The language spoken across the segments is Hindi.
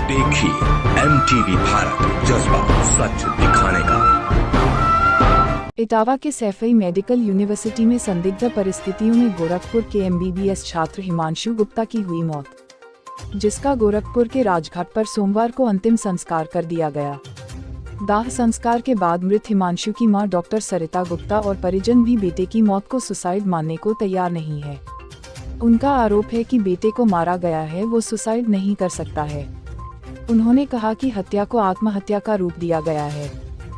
देखिए MTV भारत, जज्बा सच दिखाने का। इटावा के सैफई मेडिकल यूनिवर्सिटी में संदिग्ध परिस्थितियों में गोरखपुर के MBBS छात्र हिमांशु गुप्ता की हुई मौत, जिसका गोरखपुर के राजघाट पर सोमवार को अंतिम संस्कार कर दिया गया। दाह संस्कार के बाद मृत हिमांशु की मां डॉक्टर सरिता गुप्ता और परिजन भी बेटे की मौत को सुसाइड मानने को तैयार नहीं है। उनका आरोप है कि बेटे को मारा गया है, वो सुसाइड नहीं कर सकता है। उन्होंने कहा कि हत्या को आत्महत्या का रूप दिया गया है।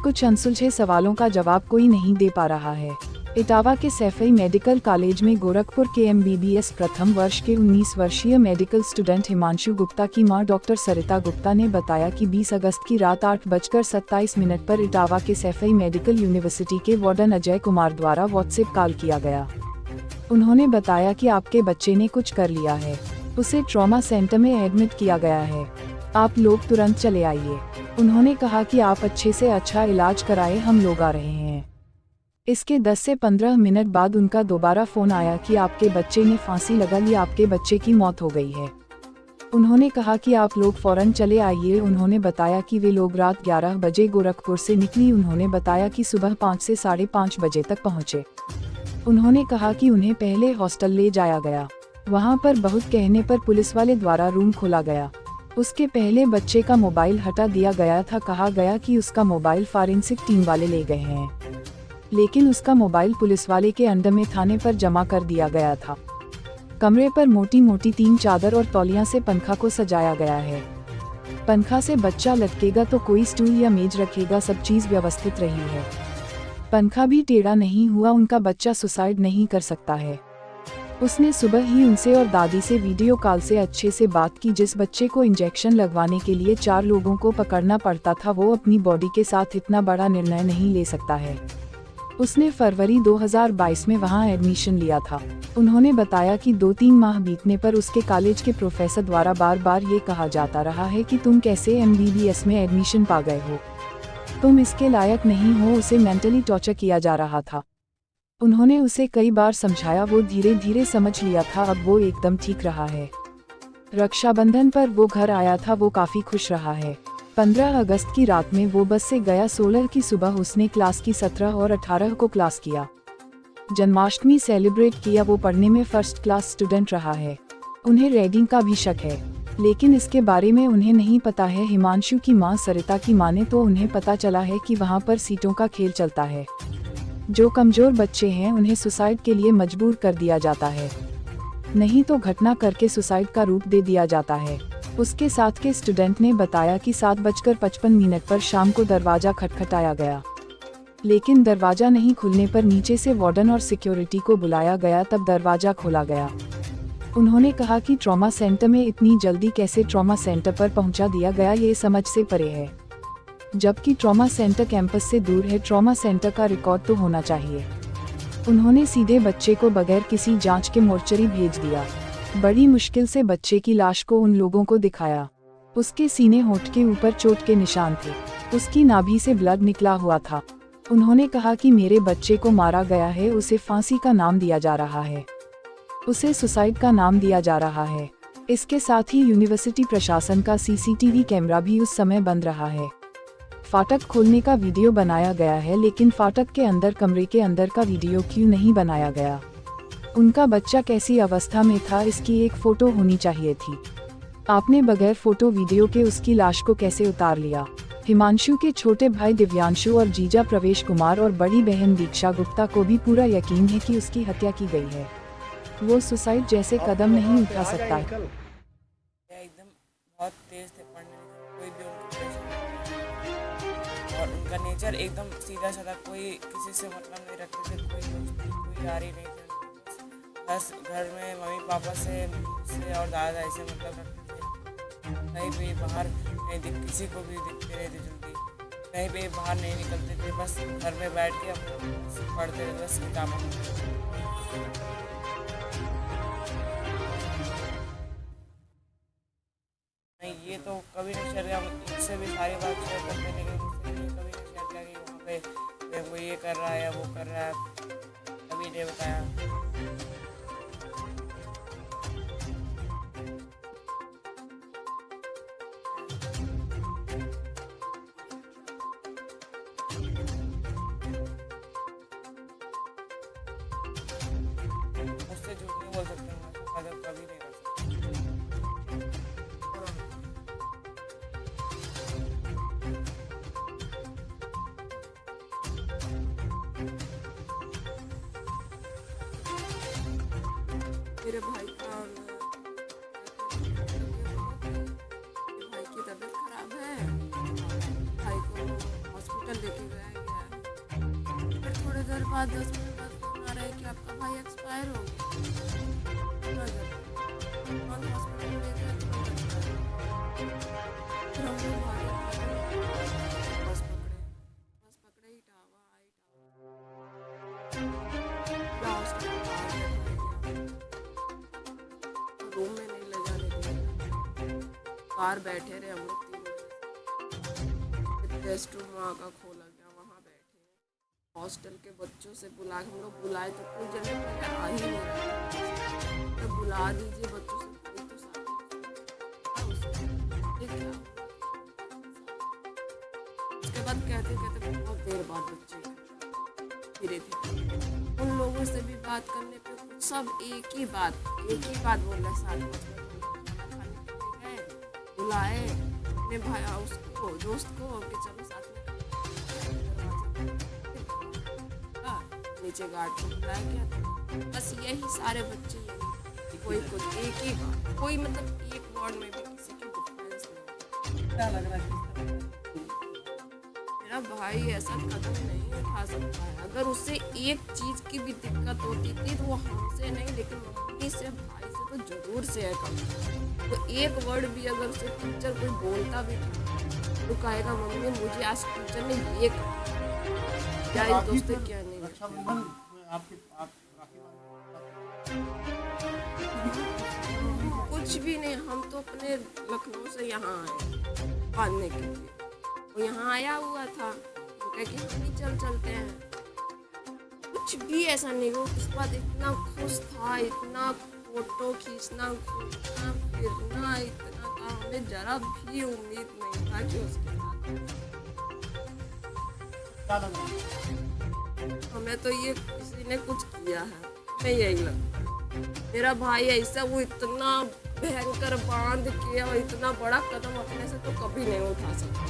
कुछ अनसुलझे सवालों का जवाब कोई नहीं दे पा रहा है। इटावा के सैफई मेडिकल कॉलेज में गोरखपुर के MBBS प्रथम वर्ष के 19 वर्षीय मेडिकल स्टूडेंट हिमांशु गुप्ता की मां डॉक्टर सरिता गुप्ता ने बताया कि 20 अगस्त की रात 8:27 पर इटावा के सैफई मेडिकल यूनिवर्सिटी के वार्डन अजय कुमार द्वारा व्हाट्सएप कॉल किया गया। उन्होंने बताया कि आपके बच्चे ने कुछ कर लिया है, उसे ट्रॉमा सेंटर में एडमिट किया गया है, आप लोग तुरंत चले आइए। उन्होंने कहा कि आप अच्छे से अच्छा इलाज कराए, हम लोग आ रहे हैं। इसके 10 से 15 मिनट बाद उनका दोबारा फोन आया कि आपके बच्चे ने फांसी लगा ली, आपके बच्चे की मौत हो गई है। उन्होंने कहा कि आप लोग फौरन चले आइए। उन्होंने बताया कि वे लोग रात 11 बजे गोरखपुर से निकली। उन्होंने बताया कि सुबह 5 से 5:30 बजे तक पहुंचे। उन्होंने कहा कि उन्हें पहले हॉस्टल ले जाया गया, वहां पर बहुत कहने पर पुलिस वाले द्वारा रूम खोला गया। उसके पहले बच्चे का मोबाइल हटा दिया गया था। कहा गया कि उसका मोबाइल फॉरेंसिक टीम वाले ले गए हैं, लेकिन उसका मोबाइल पुलिस वाले के अंडर में थाने पर जमा कर दिया गया था। कमरे पर मोटी मोटी 3 चादर और तौलिया से पंखा को सजाया गया है। पंखा से बच्चा लटकेगा तो कोई स्टूल या मेज रखेगा, सब चीज व्यवस्थित रही है। पंखा भी टेढ़ा नहीं हुआ। उनका बच्चा सुसाइड नहीं कर सकता है। उसने सुबह ही उनसे और दादी से वीडियो कॉल से अच्छे से बात की। जिस बच्चे को इंजेक्शन लगवाने के लिए 4 लोगों को पकड़ना पड़ता था, वो अपनी बॉडी के साथ इतना बड़ा निर्णय नहीं ले सकता है। उसने फरवरी 2022 में वहां एडमिशन लिया था। उन्होंने बताया कि 2-3 माह बीतने पर उसके कॉलेज के प्रोफेसर द्वारा बार बार ये कहा जाता रहा है कि तुम कैसे MBBS में एडमिशन पा गए हो, तुम इसके लायक नहीं हो। उसे मेंटली टॉर्चर किया जा रहा था। उन्होंने उसे कई बार समझाया, वो धीरे धीरे समझ लिया था। अब वो एकदम ठीक रहा है। रक्षाबंधन पर वो घर आया था, वो काफी खुश रहा है। 15 अगस्त की रात में वो बस से गया। 16 की सुबह उसने क्लास की 17 और 18 को क्लास किया। जन्माष्टमी सेलिब्रेट किया। वो पढ़ने में फर्स्ट क्लास स्टूडेंट रहा है। उन्हें रैगिंग का भी शक है, लेकिन इसके बारे में उन्हें नहीं पता है। हिमांशु की मां सरिता की माने तो उन्हें पता चला है कि वहां पर सीटों का खेल चलता है। जो कमजोर बच्चे हैं उन्हें सुसाइड के लिए मजबूर कर दिया जाता है, नहीं तो घटना करके सुसाइड का रूप दे दिया जाता है। उसके साथ के स्टूडेंट ने बताया कि 7:55 पर शाम को दरवाजा खटखटाया गया, लेकिन दरवाजा नहीं खुलने पर नीचे से वार्डन और सिक्योरिटी को बुलाया गया, तब दरवाजा खोला गया। उन्होंने कहा कि ट्रॉमा सेंटर में इतनी जल्दी कैसे ट्रॉमा सेंटर पर पहुंचा दिया गया, ये समझ से परे है। जबकि ट्रॉमा सेंटर कैंपस से दूर है, ट्रॉमा सेंटर का रिकॉर्ड तो होना चाहिए। उन्होंने सीधे बच्चे को बगैर किसी जांच के मोर्चरी भेज दिया। बड़ी मुश्किल से बच्चे की लाश को उन लोगों को दिखाया। उसके सीने होठ के ऊपर चोट के निशान थे, उसकी नाभि से ब्लड निकला हुआ था। उन्होंने कहा कि मेरे बच्चे को मारा गया है, उसे फांसी का नाम दिया जा रहा है, उसे सुसाइड का नाम दिया जा रहा है। इसके साथ ही यूनिवर्सिटी प्रशासन का CCTV कैमरा भी उस समय बंद रहा है। फाटक खोलने का वीडियो बनाया गया है, लेकिन फाटक के अंदर कमरे के अंदर का वीडियो क्यों नहीं बनाया गया? उनका बच्चा कैसी अवस्था में था, इसकी एक फोटो होनी चाहिए थी। आपने बगैर फोटो वीडियो के उसकी लाश को कैसे उतार लिया? हिमांशु के छोटे भाई दिव्यांशु और जीजा प्रवेश कुमार और बड़ी बहन दीक्षा गुप्ता को भी पूरा यकीन है कि उसकी हत्या की गई है। वो सुसाइड जैसे कदम नहीं उठा सकता। एकदम बहुत तेज थे पढ़ने में, कोई भी और उनका नेचर एकदम सीधा साधा, कोई किसी से मतलब नहीं रखते थे, कोई दोस्ती कोई यारी नहीं थे। बस घर में मम्मी पापा से और दादा दादी से मतलब रखते थे। कहीं भी बाहर नहीं किसी को भी दिखते नहीं थे जल्दी, कहीं भी बाहर नहीं निकलते थे, बस घर में बैठ के हम लोग पढ़ते थे, बस किताबों में। नहीं, ये तो कभी नहीं शेयर किया, मुझसे भी सारी बात शेयर करते, लेकिन मुझसे कभी नहीं शेयर किया कि वहाँ पे वो ये कर रहा है या वो कर रहा है, कभी नहीं बताया। नहीं बोल सकते हम ऐसा कदम कभी नहीं कर सकते। मेरे भाई का भाई की तबीयत खराब है, भाई को हॉस्पिटल लेके गया है। फिर थोड़ी देर बाद 10 मिनट बाद फोन आ रहा है कि आपका भाई एक्सपायर हो गया। कौन हॉस्पिटल ले गया तो एक्सपायर हो गया। फिर हम लोग भागे बस पकड़े इटावा रूम में नहीं ले जाने दिया, बाहर बैठे रहे हम लोग 3 बजे। गेस्ट रूम वहाँ का खोला गया, वहाँ बैठे। हॉस्टल के बच्चों से बुला के हम लोग बुलाए तो कुछ जगह पहले आ ही नहीं रहे, तो बुला दीजिए बच्चों से कोई तो ये क्या हुआ? उसके बाद कहते कहते बहुत देर बाद बच्चे धीरे धीरे उन लोगों से भी बात करने पे सब एक ही बात बोल रहे। साथ में बुलाए अपने भाई उसको दोस्त को कि चलो साथ में नीचे गार्ड को बुलाया गया था। बस यही सारे बच्चे यही कोई कुछ एक ही बात, कोई मतलब एक वर्ड में भी किसी की डिफरेंस नहीं। क्या लग रहा है मेरा भाई ऐसा कदम नहीं उठा सकता है। अगर उससे एक चीज़ की भी दिक्कत होती थी तो वो हमसे नहीं लेकिन मम्मी से भाई से तो जरूर शेयर करता। तो एक वर्ड भी अगर उसे टीचर कोई बोलता भी था तो कहेगा मम्मी मुझे आज टीचर ने ये कहा, क्या इस दोस्त ने क्या नहीं। रक्षाबंधन आपके आप कुछ भी नहीं, हम तो अपने लखनऊ से यहाँ आए बांधने के लिए। वो यहाँ आया हुआ था, वो कह कि हम भी चलते हैं। कुछ भी ऐसा नहीं। वो उसके बाद इतना खुश था, इतना फोटो खींचना घूमना फिरना इतना था, हमें जरा भी उम्मीद नहीं था कि उसके साथ। क्या लग रहा है? हमें तो ये किसी ने कुछ किया है, हमें यही लगता है। मेरा भाई ऐसा वो इतना भयंकर बांध के और इतना बड़ा कदम अपने से तो कभी नहीं उठा सकता।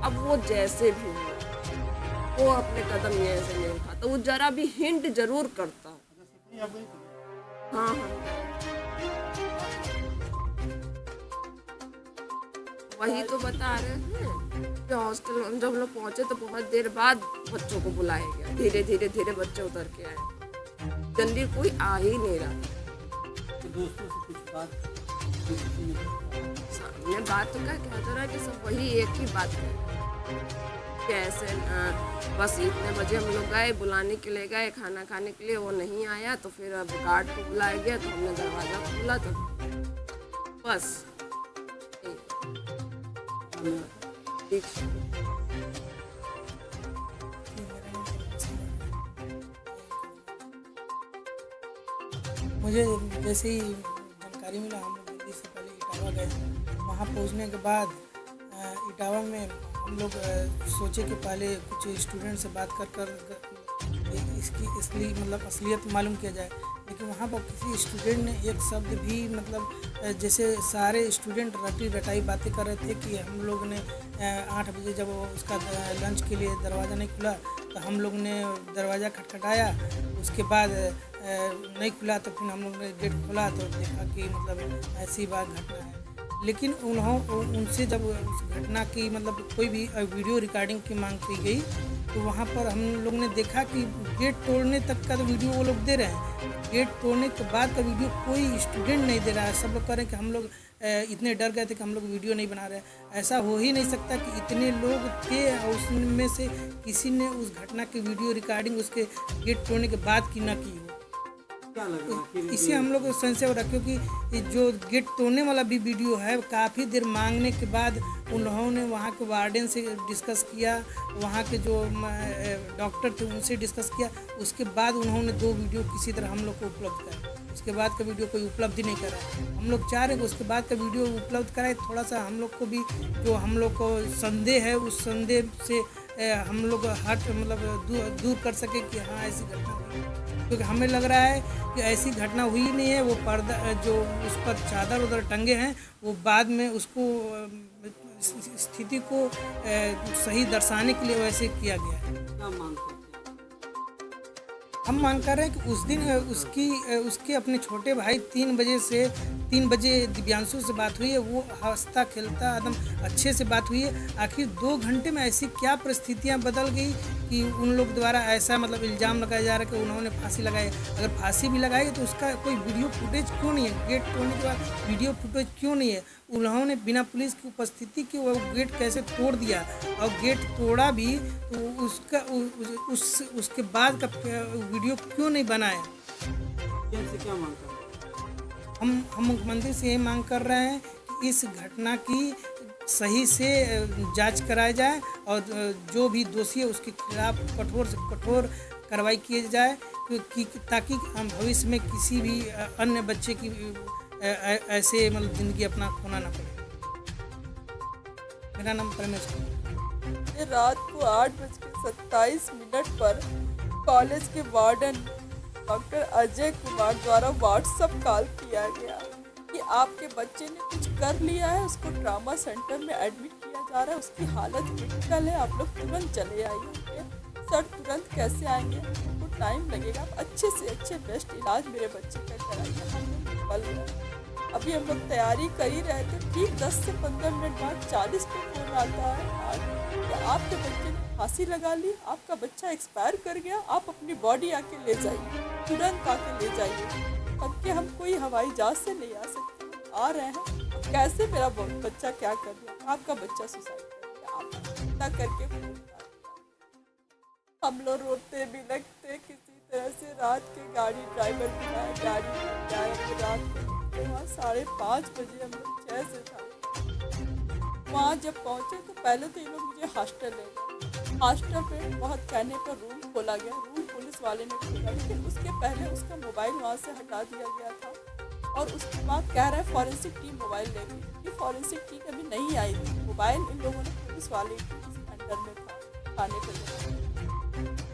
अब वो जैसे भी हो वो अपने कदम ये ऐसे नहीं उठाता, वो जरा भी हिंट जरूर करता। हाँ हाँ वही तो बता रहे हैं कि हॉस्टल में जब लोग पहुंचे तो बहुत देर बाद बच्चों को बुलाया गया। धीरे धीरे बच्चे उतर के आए, जल्दी कोई आ ही नहीं रहा। तो दोस्तों से कुछ बात सामने बात तो क्या कहता रहा कि सब वही एक ही बात है कि ऐसे बस इतने बजे हम लोग गए, बुलाने के लिए गए, खाना खाने के लिए, वो नहीं आया तो फिर अब गार्ड को बुलाया गया तो हमने दरवाज़ा खोला तो बस ठीक। मुझे जैसे ही जानकारी मिला हम लोग दिल्ली से पहले इटावा गए। वहाँ पहुँचने के बाद इटावा में हम लोग सोचे कि पहले कुछ स्टूडेंट से बात कर इसकी मतलब असलियत मालूम किया जाए, लेकिन वहाँ पर किसी स्टूडेंट ने एक शब्द भी मतलब जैसे सारे स्टूडेंट रटी रटाई बातें कर रहे थे कि हम लोग ने 8 बजे जब उसका लंच के लिए दरवाज़ा नहीं खुला तो हम लोग ने दरवाज़ा खटखटाया, उसके बाद नहीं खुला तो फिर हम लोग ने गेट खोला तो देखा कि मतलब ऐसी बात घटना है। लेकिन उनसे जब उस घटना की मतलब कोई भी वीडियो रिकॉर्डिंग की मांग की गई तो वहाँ पर हम लोग ने देखा कि गेट तोड़ने तक का तो वीडियो वो लोग दे रहे हैं, गेट तोड़ने के बाद का वीडियो कोई स्टूडेंट नहीं दे रहा है। सब लोग कह रहे हैं कि हम लोग इतने डर गए थे कि हम लोग वीडियो नहीं बना रहे। ऐसा हो ही नहीं सकता कि इतने लोग थे और उसमें से किसी ने उस घटना की वीडियो रिकॉर्डिंग उसके गेट तोड़ने के बाद की ना की हो। क्या लग रहा है? इसे हम लोग संशय हो रहा है क्योंकि जो गेट तोड़ने वाला भी वीडियो है काफ़ी देर मांगने के बाद उन्होंने वहाँ के वार्डन से डिस्कस किया, वहाँ के जो डॉक्टर थे उनसे डिस्कस किया, उसके बाद उन्होंने 2 वीडियो किसी तरह हम लोग को उपलब्ध कराया। उसके बाद का वीडियो कोई उपलब्ध नहीं करा। हम लोग चाह रहे कि उसके बाद का वीडियो उपलब्ध कराए, थोड़ा सा हम लोग को भी जो हम लोग को संदेह है उस संदेह से हम लोग हट मतलब दूर कर सके कि हाँ ऐसी घटना हुई। क्योंकि हमें लग रहा है कि ऐसी घटना हुई नहीं है। वो पर्दा जो उस पर चादर उधर टंगे हैं वो बाद में उसको स्थिति को सही दर्शाने के लिए वैसे किया गया है। क्या मांग करते हैं? हम मांग कर रहे हैं कि उस दिन उसके अपने छोटे भाई 3 बजे दिव्यांशु से बात हुई है। वो हंसता खेलता एकदम अच्छे से बात हुई है। आखिर 2 घंटे में ऐसी क्या परिस्थितियां बदल गई कि उन लोग द्वारा ऐसा मतलब इल्ज़ाम लगाया जा रहा है कि उन्होंने फांसी लगाई। अगर फांसी भी लगाई तो उसका कोई वीडियो फुटेज क्यों नहीं है? गेट तोड़ने के बाद वीडियो फुटेज क्यों नहीं है? उन्होंने बिना पुलिस की उपस्थिति के वो गेट कैसे तोड़ दिया, और गेट तोड़ा भी तो उसका उसके बाद का वीडियो क्यों नहीं बनाया? से क्या मांग करते हैं? हम मुख्यमंत्री से ये मांग कर रहे हैं कि इस घटना की सही से जांच कराई जाए और जो भी दोषी है उसके खिलाफ कठोर से कठोर कार्रवाई की जाए, क्योंकि ताकि हम भविष्य में किसी भी अन्य बच्चे की ऐसे मतलब ज़िंदगी अपना खोना ना पड़े। मेरा नाम परमेश है। रात को 8:27 पर कॉलेज के वार्डन डॉक्टर अजय कुमार द्वारा व्हाट्सएप कॉल किया गया कि आपके बच्चे ने कुछ कर लिया है, उसको ट्रामा सेंटर में एडमिट किया जा रहा है, उसकी हालत क्रिटिकल है, आप लोग तुरंत चले आइए। सर तुरंत कैसे आएंगे, हमको टाइम लगेगा, आप अच्छे से अच्छे बेस्ट इलाज मेरे बच्चे का कराइए। हम लोग निकल रहे हैं, अभी हम लोग तैयारी कर ही रहे थे, ठीक 10 से 15 मिनट बाद 40 पे फोन आता है कि आपके बच्चे ने फांसी लगा ली, आपका बच्चा एक्सपायर कर गया, आप अपनी बॉडी आके ले जाइए, तुरंत आके ले जाइए। अब कि हम कोई हवाई जहाज से नहीं आ सकते, आ रहे हैं, कैसे मेरा बच्चा क्या कर दिया, आपका बच्चा सुसाइड कर दिया, आप चिंता करके फोन कर दिया। हम लोग रोते भी लगते, किसी तरह से रात के गाड़ी ड्राइवर भी आया, गाड़ी रात को वहाँ 5:30 बजे हम लोग 6 से था। वहाँ जब पहुँचे तो पहले तो ये लोग मुझे हॉस्टल ले गए। हॉस्टल पे बहुत कहने पर रूम खोला गया, रूम पुलिस वाले ने खोला, लेकिन उसके पहले उसका मोबाइल वहाँ से हटा दिया गया था। और उसके बाद कह रहा है फॉरेंसिक टीम मोबाइल ले गई, कि फॉरेंसिक टीम अभी नहीं आई थी। मोबाइल इन लोगों ने पुलिस वाले के अंडर में था, थाने पर।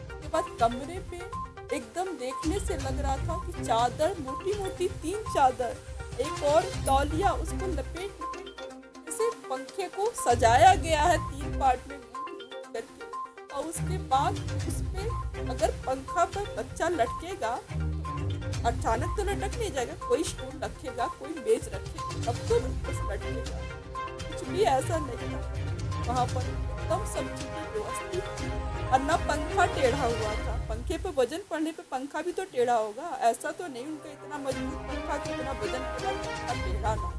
उसके बाद कमरे पे एकदम देखने से लग रहा था कि चादर मोटी मोटी 3 चादर, एक और तौलिया, उसको लपेट जैसे पंखे को सजाया गया है 3 पार्ट में करके। और उसके बाद उस पे अगर पंखा पर बच्चा लटकेगा अचानक तो लटक नहीं जाएगा, कोई स्टूल रखेगा, कोई मेज रखेगा, तब तो बस लटकेगा। कुछ भी ऐसा नहीं था वहाँ पर, एकदम सब चीज़ें व्यवस्थित, और न पंखा टेढ़ा हुआ था। पंखे पे वजन पड़ने पे पंखा भी तो टेढ़ा होगा, ऐसा तो नहीं उनका इतना मजबूत पंखा कि इतना वजन पड़ा पंखा टेढ़ा ना,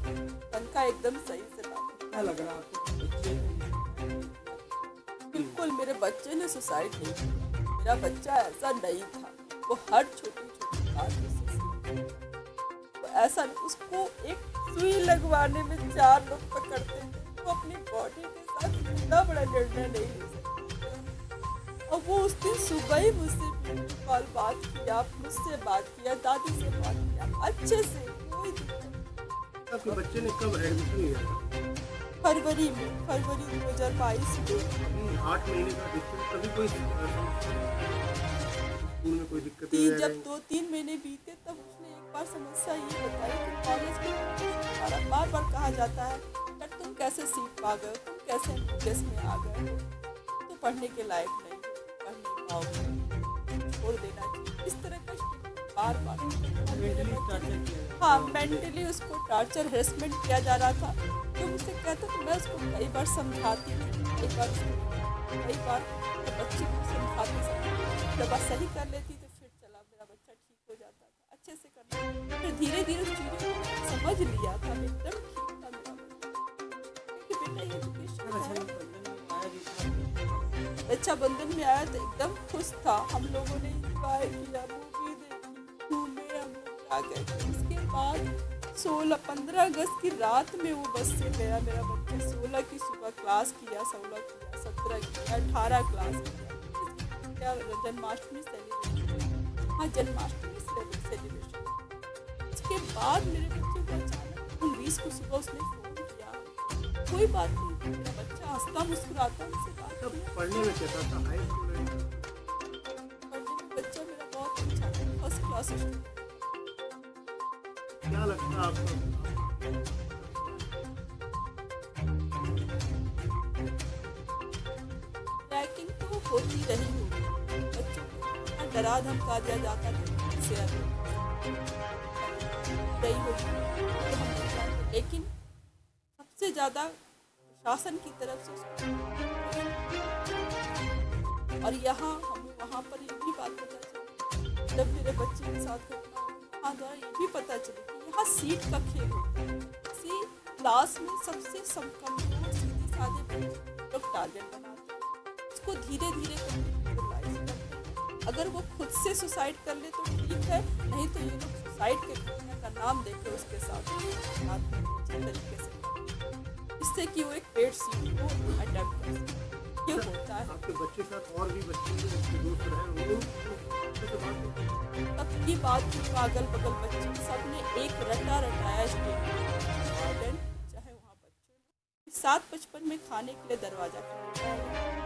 पंखा एकदम सही से था। क्या लग रहा है आपको बच्चे? बिल्कुल मेरे बच्चे ने सुसाइड नहीं किया, मेरा बच्चा ऐसा नहीं था, वो हर छोटी छोटी बात से तो ऐसा नहीं, उसको एक सुई लगवाने में 4 लोग पकड़ते थे, वो अपनी बॉडी के साथ इतना बड़ा निर्णय नहीं ले सकते। और वो उस दिन सुबह ही मुझसे कॉल बात किया, मुझसे बात किया, दादी से बात किया, अच्छे से, कोई दिक्कत। आपके बच्चे ने कब एडमिशन लिया था? फरवरी 2022 में। 8 महीने का डिस्टेंस, कभी कोई स्कूल में कोई दिक्कत जब 2-3 महीने बीते तब उसने एक बार समस्या ये बताई कि कॉलेज में बार बार कहा जाता है कि तुम कैसे सीट पा गए, तुम कैसे एमबीबीएस में आ गए, तो पढ़ने के लायक नहीं, पढ़ नहीं पाओगे, छोड़ देना चाहिए, इस तरह का बार हाँ मेंटली उसको टार्चर हेरेसमेंट किया जा रहा था। तो मुझसे कहता तो मैं उसको कई बार समझाती थी, कई बार बच्चे को समझाते जब बात सही कर लेती तो फिर चला मेरा बच्चा ठीक हो जाता था, अच्छे से करना। फिर धीरे धीरे उस चीज़ों को समझ लिया था, एकदम ठीक था मेरा बच्चा, क्योंकि बेटा एजुकेशन रक्षाबंधन में आया तो एकदम खुश था। हम लोगों ने इंजॉय किया, मूवी देखी, घूमे, हम लोग आ गए। उसके बाद 15 अगस्त की रात में वो बस से गया मेरा बच्चा। 16 की सुबह क्लास किया, 16 किया, 17 किया, 18 क्लास किया, जन्माष्टमी सेलिब्रेशन, हाँ जन्माष्टमी सेलिब्रेशन। उसके बाद मेरे बच्चे को अचानक 19 को सुबह उसने फ़ोन किया, कोई बात नहीं, मेरा बच्चा हंसता मुस्कुराता मुझसे बात किया। पढ़ने में कैसा था? हाई स्कूल पढ़ने में बच्चा मेरा बहुत अच्छा था, फर्स्ट क्या लगता है आपको? रैगिंग तो होती रही होगी, बच्चों को इतना डरा धमका दिया जाता था इससे रही होगी तो हम नहीं जानते, लेकिन सबसे ज़्यादा शासन की तरफ से और यहाँ हमें वहाँ पर ये भी बात पता चली, जब मेरे बच्चे के साथ घटना वहाँ द्वारा ये भी पता चली कि यहाँ सीट का खेल होता है। किसी क्लास में सबसे कमजोर सीधे साधे लोग टारगेट बनाते हैं, उसको धीरे धीरे करके करते हैं। अगर वो खुद से सुसाइड कर ले तो ठीक है, नहीं तो ये लोग सुसाइड के घटना का नाम देके उसके साथ तरीके से इससे कि वो एक पेड सीट को अटेम्प्ट कर सके। ये होता है। आपके बच्चे के साथ और भी बच्चे दोस्त रहे वो तब की बात की अगल बगल बच्चे सबने एक रटा रटाया स्टेट, चाहे वहाँ बच्चे 7:55 में खाने के लिए दरवाजा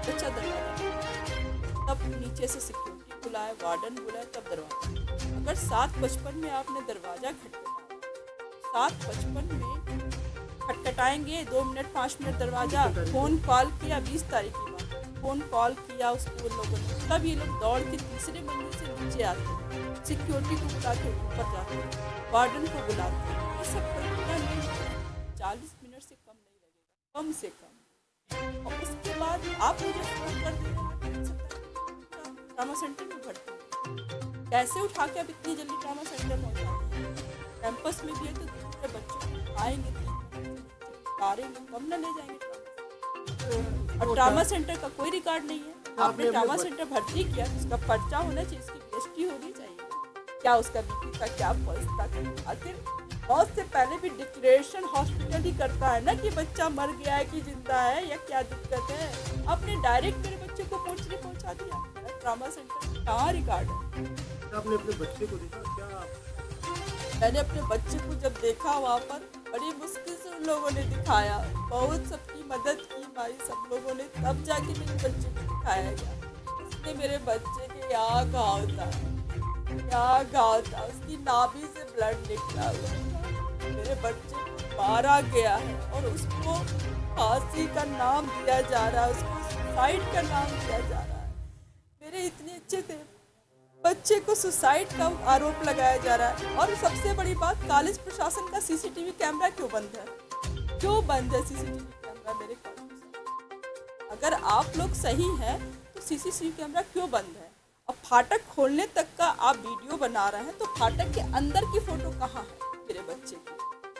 बच्चा दरवाजा, तब नीचे से सिक्योरिटी बुलाए, वार्डन बुलाए, तब दरवाजा। अगर 7:55 में आपने दरवाजा खटखटाया, 7:55 में खटखटाएंगे, 2 मिनट 5 मिनट दरवाजा, फ़ोन कॉल किया, 20 तारीख की बात, फ़ोन कॉल किया उसको लोगों ने, तब ये लोग दौड़ के तीसरे मंजिल से नीचे आते हैं, सिक्योरिटी को बुला के ऊपर जाते हैं, वार्डन को बुलाते हैं। ये सब प्रक्रिया में 40 मिनट से कम नहीं लगेगा, कम से कम। और उसके बाद आप मुझे फ़ोन कर देंगे ट्रामा सेंटर में भर्ती, कैसे उठा के अब इतनी जल्दी ट्रामा सेंटर पहुँचा? कैंपस में भी है तो दूसरे बच्चों आएंगे में कम न ले जाएंगे। और ट्रामा सेंटर का कोई रिकॉर्ड नहीं है, आपने ट्रामा सेंटर भर्ती किया, उसका पर्चा होना चाहिए, उसकी PhD होनी चाहिए, क्या उसका BP था, क्या पल्स था। आखिर मौत से पहले भी डिक्लेरेशन हॉस्पिटल ही करता है ना कि बच्चा मर गया है कि जिंदा है या क्या दिक्कत है। आपने डायरेक्ट मेरे बच्चे को पोर्चरी पहुंचा दिया, मेरा ट्रामा सेंटर कहाँ रिकॉर्ड है? आपने अपने बच्चे को देखा क्या? मैंने अपने बच्चे को जब देखा वहाँ पर, बड़ी मुश्किल से उन लोगों ने दिखाया, बहुत सबकी मदद की भाई सब लोगों ने, तब जाके मेरे बच्चे को दिखाया गया। उसने मेरे बच्चे के यहाँ घाव था, यहाँ घाव था, उसकी नाभि से ब्लड निकला हुआ था। मेरे बच्चे को मारा गया है और उसको फांसी का नाम दिया जा रहा है, उसको सुसाइड का नाम दिया जा रहा है। मेरे इतने अच्छे थे बच्चे को सुसाइड का आरोप लगाया जा रहा है। और सबसे बड़ी बात, कॉलेज प्रशासन का CCTV कैमरा क्यों बंद है? क्यों बंद है CCTV कैमरा मेरे कॉलेज? अगर आप लोग सही हैं तो CCTV कैमरा क्यों बंद है? अब फाटक खोलने तक का आप वीडियो बना रहे हैं तो फाटक के अंदर की फ़ोटो कहाँ है मेरे बच्चे की?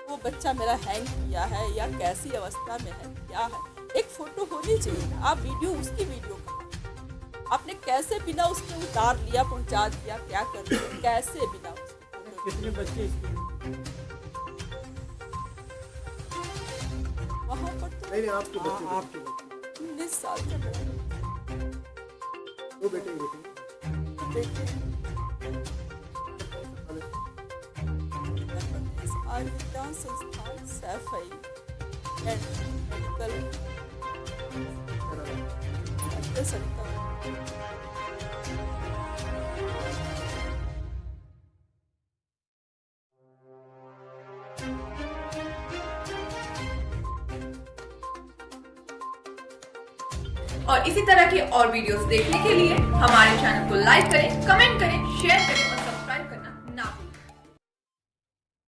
वो बच्चा मेरा हैंग किया है या कैसी अवस्था में है, क्या है? एक फ़ोटो होनी चाहिए ना। आप वीडियो, उसकी वीडियो कहाँ? आपने कैसे बिना उसके उतार लिया, पहुंचा दिया, क्या कर दिया, कैसे बिना उसके? कितने बच्चे इसके? वहाँ पर तो नहीं आपके बच्चे, आपके बच्चे 19 साल का वो बेटे बेटे आयुर्विज्ञान संस्थान सैफई एंड मेडिकल सेंटर। और इसी तरह की और वीडियोस देखने के लिए हमारे चैनल को लाइक करें, कमेंट करें, शेयर